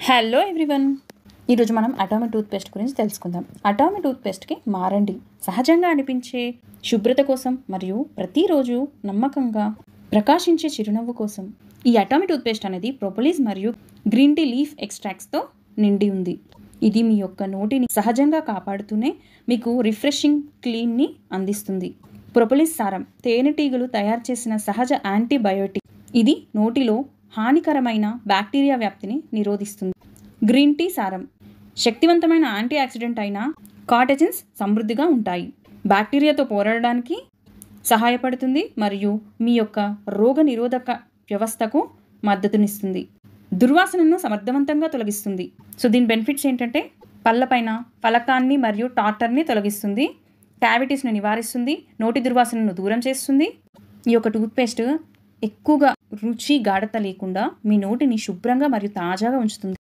Hello everyone, ఈరోజు మనం atomic toothpaste గురించి తెలుసుకుందాం. అటామిక్ టూత్పేస్ట్కి మారండి. సహజంగా అనిపించే శుభ్రత కోసం మరియు ప్రతిరోజు నమ్మకంగా ప్రకాశించే చిరునవ్వు కోసం. ఈ అటామిక్ టూత్పేస్ట్ అనేది ప్రొపోలిస్ మరియు గ్రీన్ టీ లీఫ్ ఎక్స్ట్రాక్ట్స్తో నిండి ఉంది. ఇది మీ యొక్క నోటిని సహజంగా కాపాడుతూనే మీకు రిఫ్రెషింగ్ క్లీన్ని అందిస్తుంది. ప్రొపోలిస్ సారం తేనెటీగలు తయారు చేసిన సహజ యాంటీబయోటిక్. ఇది నోటిలో హానికరమైన బ్యాక్టీరియా వ్యాప్తిని నిరోధిస్తుంది. గ్రీన్ టీ సారం శక్తివంతమైన యాంటీ ఆక్సిడెంట్ అయిన కార్టెజిన్స్ సమృద్ధిగా ఉంటాయి. బ్యాక్టీరియాతో పోరాడడానికి సహాయపడుతుంది మరియు మీ యొక్క రోగ నిరోధక వ్యవస్థకు మద్దతునిస్తుంది. దుర్వాసనను సమర్థవంతంగా తొలగిస్తుంది. సో దీని బెనిఫిట్స్ ఏంటంటే పళ్ళపైన ఫలకాన్ని మరియు టార్టర్ని తొలగిస్తుంది, క్యావిటీస్ని నివారిస్తుంది, నోటి దుర్వాసనను దూరం చేస్తుంది. ఈ యొక్క టూత్పేస్ట్ ఎక్కువగా రుచి గాఢత లేకుండా మీ నోటిని శుభ్రంగా మరియు తాజాగా ఉంచుతుంది.